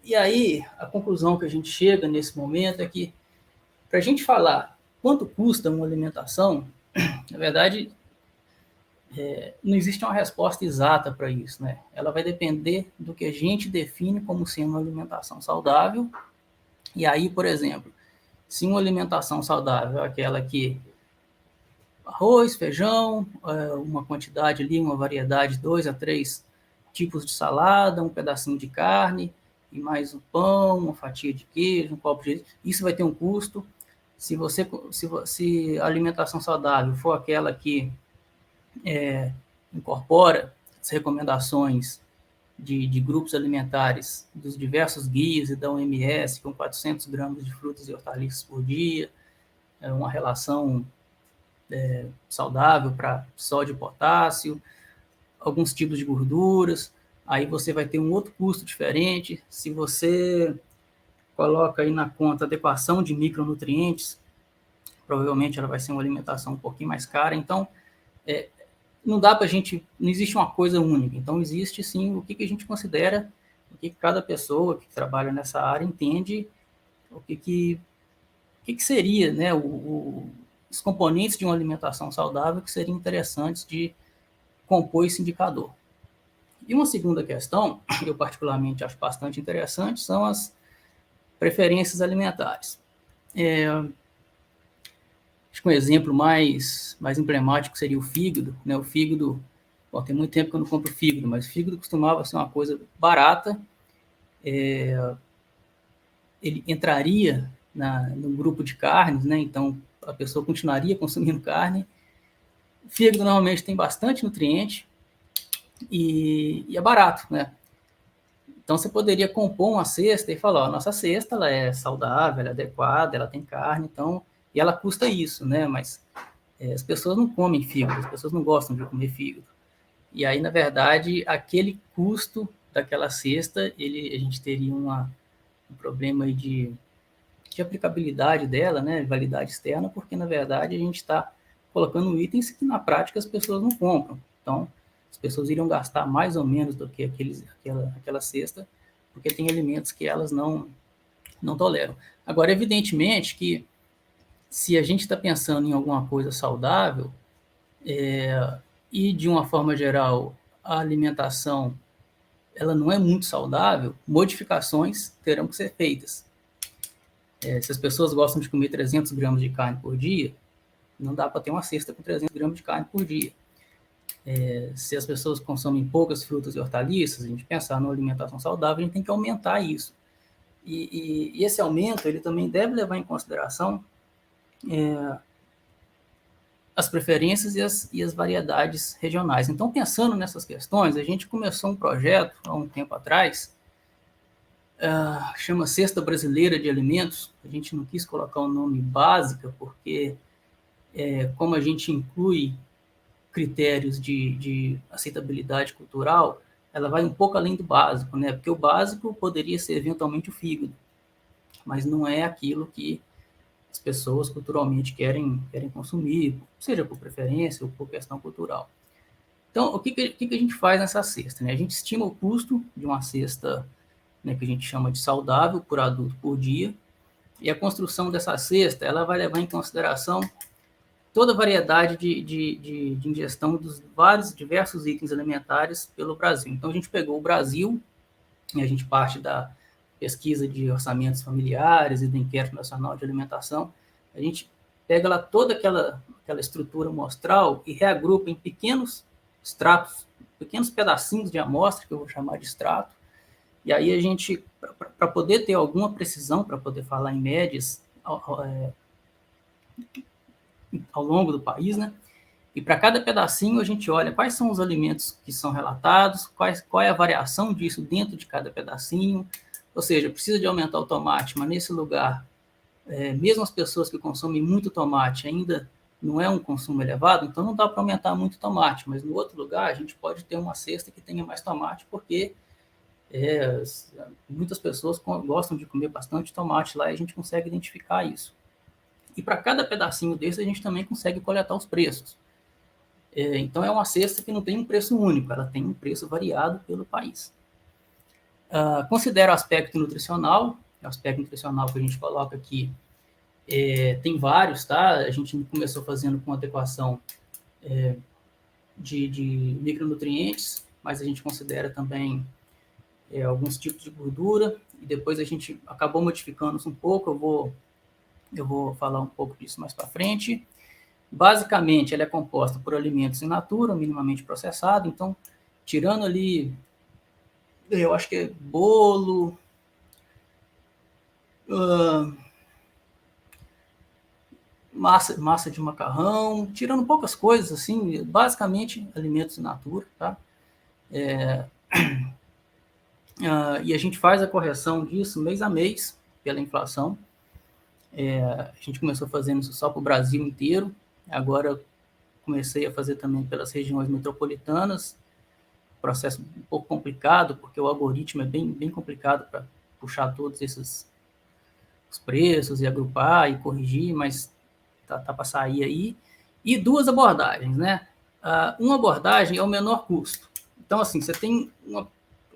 E aí, a conclusão que a gente chega nesse momento é que, para a gente falar quanto custa uma alimentação, na verdade, não existe uma resposta exata para isso, né? Ela vai depender do que a gente define como sendo uma alimentação saudável. E aí, por exemplo, se uma alimentação saudável é aquela que arroz, feijão, uma quantidade ali, uma variedade, 2 a 3 tipos de salada, um pedacinho de carne e mais um pão, uma fatia de queijo, um copo de... Isso vai ter um custo. Se a alimentação saudável for aquela que incorpora as recomendações de grupos alimentares dos diversos guias e da OMS, com 400 gramas de frutas e hortaliças por dia, uma relação saudável para sódio e potássio, alguns tipos de gorduras, aí você vai ter um outro custo diferente. Se você coloca aí na conta adequação de micronutrientes, provavelmente ela vai ser uma alimentação um pouquinho mais cara. Então, não dá para a gente, não existe uma coisa única. Então, existe sim o que a gente considera, o que cada pessoa que trabalha nessa área entende, o que seria, né, os componentes de uma alimentação saudável que seriam interessantes de compor esse indicador. E uma segunda questão, eu particularmente acho bastante interessante, são as preferências alimentares. Acho que um exemplo mais emblemático seria o fígado. Né? O fígado, bom, tem muito tempo que eu não compro fígado, mas o fígado costumava ser uma coisa barata. Ele entraria no grupo de carnes, né? Então a pessoa continuaria consumindo carne. O fígado normalmente tem bastante nutriente e é barato, né? Então você poderia compor uma cesta e falar, ó, a nossa cesta ela é saudável, ela é adequada, ela tem carne, então, e ela custa isso, né? Mas as pessoas não comem fígado, as pessoas não gostam de comer fígado. E aí, na verdade, aquele custo daquela cesta, a gente teria um problema aí de aplicabilidade dela, né? Validade externa, porque na verdade a gente está colocando itens que na prática as pessoas não compram. Então, as pessoas iriam gastar mais ou menos do que aquela cesta, porque tem alimentos que elas não toleram. Agora, evidentemente que se a gente está pensando em alguma coisa saudável, e de uma forma geral a alimentação ela não é muito saudável, modificações terão que ser feitas. Se as pessoas gostam de comer 300 gramas de carne por dia, não dá para ter uma cesta com 300 gramas de carne por dia. Se as pessoas consomem poucas frutas e hortaliças, a gente pensar numa alimentação saudável, a gente tem que aumentar isso. E esse aumento ele também deve levar em consideração as preferências e as variedades regionais. Então, pensando nessas questões, a gente começou um projeto há um tempo atrás, chama Cesta Brasileira de Alimentos. A gente não quis colocar o nome básica, porque como a gente inclui critérios de aceitabilidade cultural, ela vai um pouco além do básico, né? Porque o básico poderia ser eventualmente o fígado, mas não é aquilo que as pessoas culturalmente querem consumir, seja por preferência ou por questão cultural. Então, o que a gente faz nessa cesta? Né? A gente estima o custo de uma cesta, né, que a gente chama de saudável por adulto por dia, e a construção dessa cesta ela vai levar em consideração toda a variedade de ingestão dos vários diversos itens alimentares pelo Brasil. Então, a gente pegou o Brasil, e a gente parte da pesquisa de orçamentos familiares e do Inquérito Nacional de Alimentação, a gente pega lá toda aquela estrutura amostral e reagrupa em pequenos extratos, pequenos pedacinhos de amostra, que eu vou chamar de extrato, e aí a gente, para poder ter alguma precisão, para poder falar em médias ao longo do país, né? E para cada pedacinho a gente olha quais são os alimentos que são relatados, qual é a variação disso dentro de cada pedacinho. Ou seja, precisa de aumentar o tomate, mas nesse lugar, mesmo as pessoas que consomem muito tomate ainda não é um consumo elevado, então não dá para aumentar muito tomate, mas no outro lugar a gente pode ter uma cesta que tenha mais tomate, porque muitas pessoas gostam de comer bastante tomate lá e a gente consegue identificar isso. E para cada pedacinho desse a gente também consegue coletar os preços. Então é uma cesta que não tem um preço único, ela tem um preço variado pelo país. Considera o aspecto nutricional. O aspecto nutricional que a gente coloca aqui tem vários, tá? A gente começou fazendo com adequação de micronutrientes, mas a gente considera também alguns tipos de gordura, e depois a gente acabou modificando isso um pouco, eu vou falar um pouco disso mais para frente. Basicamente, ela é composta por alimentos in natura, minimamente processado, então, tirando ali, eu acho que é bolo, massa de macarrão, tirando poucas coisas, assim, basicamente alimentos in natura, tá? E a gente faz a correção disso mês a mês, pela inflação. A gente começou fazendo isso só para o Brasil inteiro, agora comecei a fazer também pelas regiões metropolitanas, processo um pouco complicado, porque o algoritmo é bem complicado para puxar todos esses os preços e agrupar e corrigir, mas tá para sair aí. E duas abordagens, né? Uma abordagem é o menor custo. Então, assim, você tem uma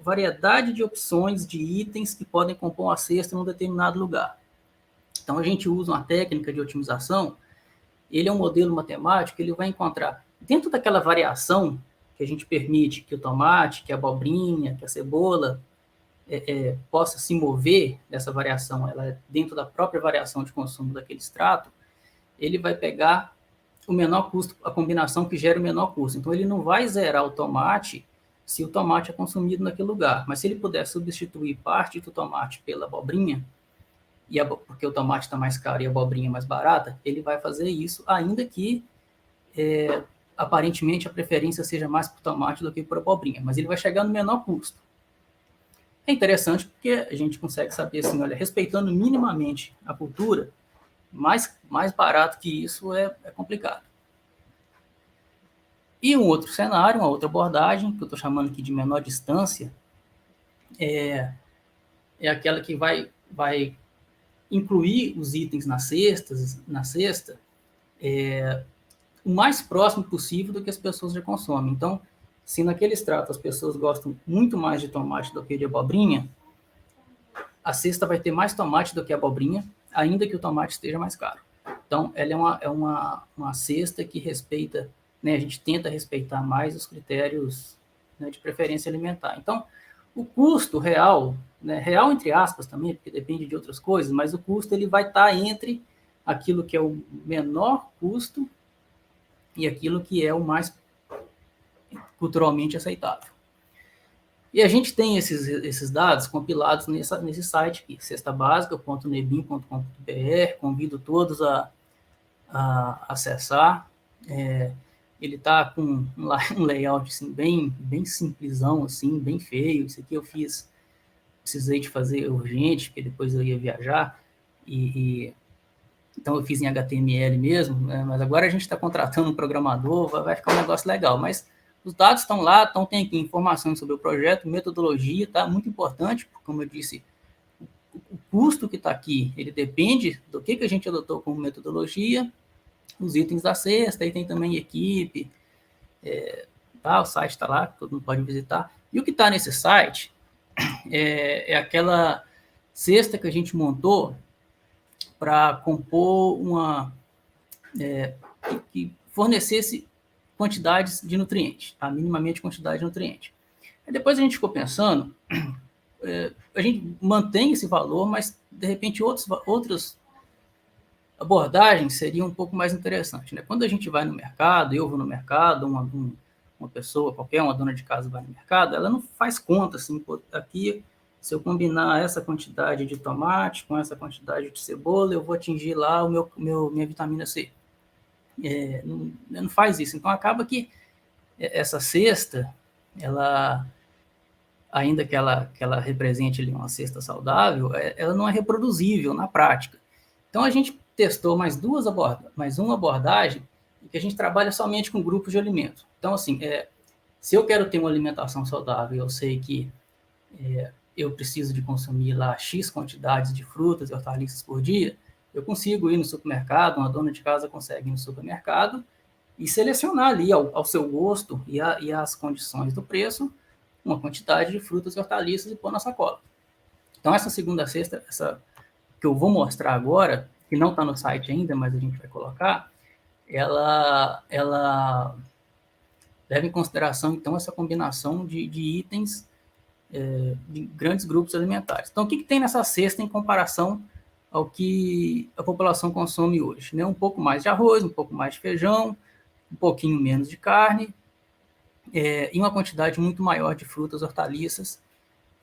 variedade de opções de itens que podem compor uma cesta em um determinado lugar. Então, a gente usa uma técnica de otimização, ele é um modelo matemático, ele vai encontrar, dentro daquela variação que a gente permite que o tomate, que a abobrinha, que a cebola possa se mover nessa variação, ela é dentro da própria variação de consumo daquele extrato, ele vai pegar o menor custo, a combinação que gera o menor custo. Então, ele não vai zerar o tomate se o tomate é consumido naquele lugar, mas se ele puder substituir parte do tomate pela abobrinha, porque o tomate está mais caro e a abobrinha mais barata, ele vai fazer isso, ainda que aparentemente a preferência seja mais por tomate do que por abobrinha, mas ele vai chegar no menor custo. É interessante porque a gente consegue saber assim, olha, respeitando minimamente a cultura, mais barato que isso é complicado. E um outro cenário, uma outra abordagem, que eu estou chamando aqui de menor distância, é aquela que vai incluir os itens na cesta o mais próximo possível do que as pessoas já consomem. Então, se naquele extrato as pessoas gostam muito mais de tomate do que de abobrinha, a cesta vai ter mais tomate do que abobrinha, ainda que o tomate esteja mais caro. Então, ela é uma cesta que respeita, né, a gente tenta respeitar mais os critérios, né, de preferência alimentar. Então, o custo real, né, real entre aspas também, porque depende de outras coisas, mas o custo ele vai estar entre aquilo que é o menor custo e aquilo que é o mais culturalmente aceitável. E a gente tem esses dados compilados nesse site aqui, cestabasica.nebim.com.br, convido todos a acessar. Ele está com um layout assim, bem simplesão, assim, bem feio. Isso aqui eu precisei de fazer urgente, porque depois eu ia viajar, então eu fiz em HTML mesmo, né? Mas agora a gente está contratando um programador, vai ficar um negócio legal, mas os dados estão lá, então tem aqui informações sobre o projeto, metodologia, tá? Muito importante, porque, como eu disse, o custo que está aqui, ele depende do que a gente adotou como metodologia, os itens da cesta, aí tem também equipe, tá? O site está lá, todo mundo pode visitar. E o que está nesse site é aquela cesta que a gente montou para compor que fornecesse quantidades de nutrientes, tá? Minimamente quantidade de nutrientes. Aí depois a gente ficou pensando, a gente mantém esse valor, mas de repente outras abordagens seriam um pouco mais interessantes, né? Quando a gente vai no mercado, eu vou no mercado, uma pessoa qualquer, uma dona de casa vai no mercado, ela não faz conta assim, aqui se eu combinar essa quantidade de tomate com essa quantidade de cebola, eu vou atingir lá minha vitamina C. Não faz isso. Então, acaba que essa cesta, ela, ainda que ela represente ali uma cesta saudável, ela não é reproduzível na prática. Então, a gente testou mais uma abordagem que a gente trabalha somente com grupos de alimentos. Então, assim, se eu quero ter uma alimentação saudável, eu sei que eu preciso de consumir lá X quantidades de frutas e hortaliças por dia, eu consigo ir no supermercado, uma dona de casa consegue ir no supermercado e selecionar ali ao seu gosto e às condições do preço uma quantidade de frutas e hortaliças e pôr na sacola. Então, essa segunda cesta, essa que eu vou mostrar agora, que não está no site ainda, mas a gente vai colocar, ela leva em consideração, então, essa combinação de itens de grandes grupos alimentares. Então, o que tem nessa cesta em comparação ao que a população consome hoje? Né? Um pouco mais de arroz, um pouco mais de feijão, um pouquinho menos de carne, e uma quantidade muito maior de frutas, hortaliças,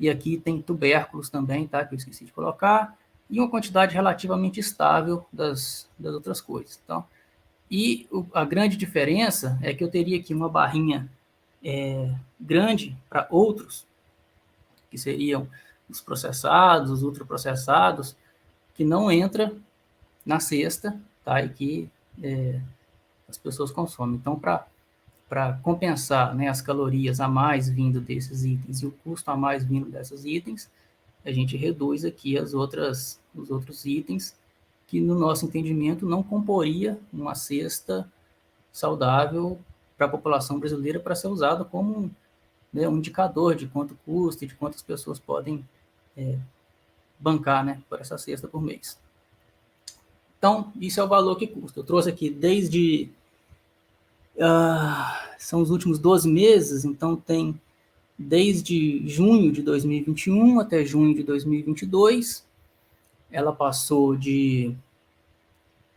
e aqui tem tubérculos também, tá? Que eu esqueci de colocar, e uma quantidade relativamente estável das outras coisas. Então, e a grande diferença é que eu teria aqui uma barrinha grande para outros, que seriam os processados, os ultraprocessados, que não entra na cesta, tá? E que as pessoas consomem. Então, para compensar, né, as calorias a mais vindo desses itens e o custo a mais vindo desses itens, a gente reduz aqui os outros itens que, no nosso entendimento, não comporia uma cesta saudável para a população brasileira para ser usada como um indicador de quanto custa e de quantas pessoas podem bancar, né, por essa cesta por mês. Então, isso é o valor que custa. Eu trouxe aqui desde... são os últimos 12 meses, então tem desde junho de 2021 até junho de 2022. Ela passou de...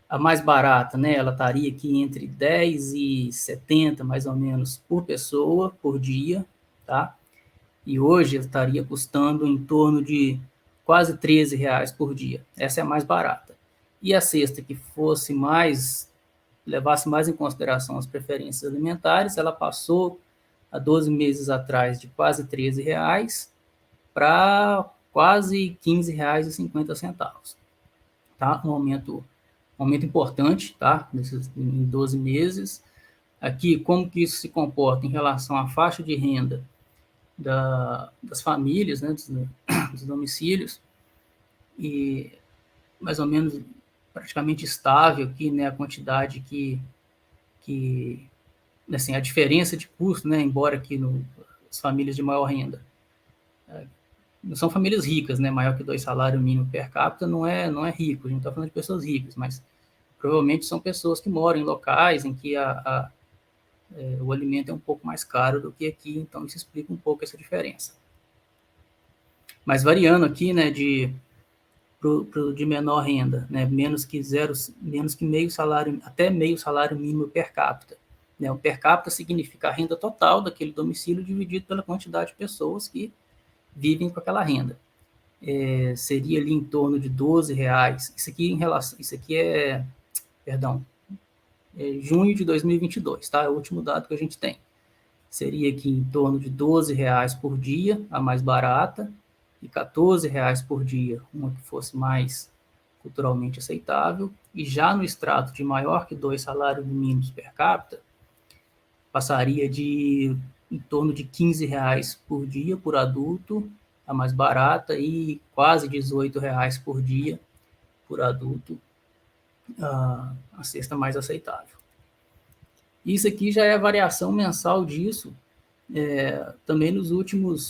A mais barata, né, ela estaria aqui entre 10 e 70, mais ou menos, por pessoa, por dia, tá? E hoje estaria custando em torno de quase R$13 por dia. Essa é a mais barata. E a cesta que fosse levasse mais em consideração as preferências alimentares, ela passou há 12 meses atrás de quase R$13 para quase R$15,50, tá? Um aumento importante, tá? Em 12 meses. Aqui, como que isso se comporta em relação à faixa de renda das famílias, né, dos domicílios, e mais ou menos praticamente estável aqui, né, a quantidade que assim, a diferença de custo, né, embora aqui as famílias de maior renda não são famílias ricas, né, maior que 2 salários mínimos per capita não é rico, a gente está falando de pessoas ricas, mas provavelmente são pessoas que moram em locais em que o alimento é um pouco mais caro do que aqui, então isso explica um pouco essa diferença. Mas variando aqui, né, de menor renda, né, menos que meio salário, até meio salário mínimo per capita. Né? O per capita significa a renda total daquele domicílio dividido pela quantidade de pessoas que vivem com aquela renda. Seria ali em torno de R$12. Isso aqui é junho de 2022, tá? É o último dado que a gente tem. Seria aqui em torno de R$12 por dia, a mais barata, e R$14 por dia, uma que fosse mais culturalmente aceitável, e já no extrato de maior que 2 salários mínimos per capita, passaria de em torno de R$15 por dia por adulto, a mais barata, e quase R$18 por dia por adulto, a cesta mais aceitável. Isso aqui já é a variação mensal disso, também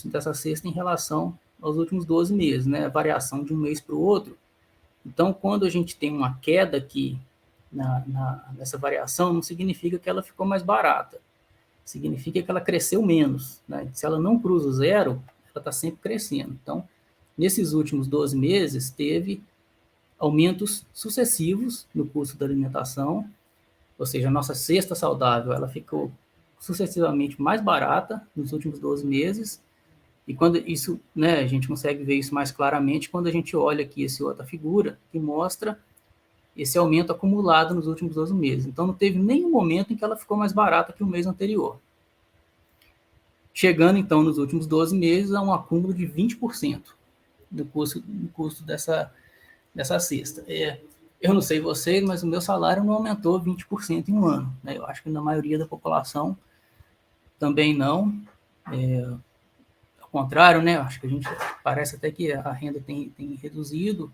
dessa cesta em relação aos últimos 12 meses, né? A variação de um mês para o outro. Então, quando a gente tem uma queda aqui nessa variação, não significa que ela ficou mais barata. Significa que ela cresceu menos. Né? Se ela não cruza o zero, ela está sempre crescendo. Então, nesses últimos 12 meses, teve aumentos sucessivos no custo da alimentação, ou seja, a nossa cesta saudável ela ficou sucessivamente mais barata nos últimos 12 meses, e quando isso, né, a gente consegue ver isso mais claramente quando a gente olha aqui essa outra figura que mostra esse aumento acumulado nos últimos 12 meses. Então, não teve nenhum momento em que ela ficou mais barata que o mês anterior. Chegando, então, nos últimos 12 meses a um acúmulo de 20% do custo dessa cesta. Eu não sei vocês, mas o meu salário não aumentou 20% em um ano. Né? Eu acho que na maioria da população também não. Ao contrário, né? Acho que parece até que a renda tem reduzido.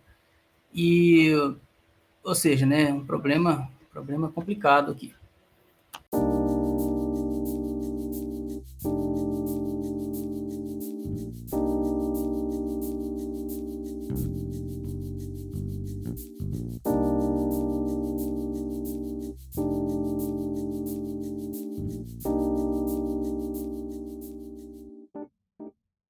Ou seja, né? Um problema complicado aqui.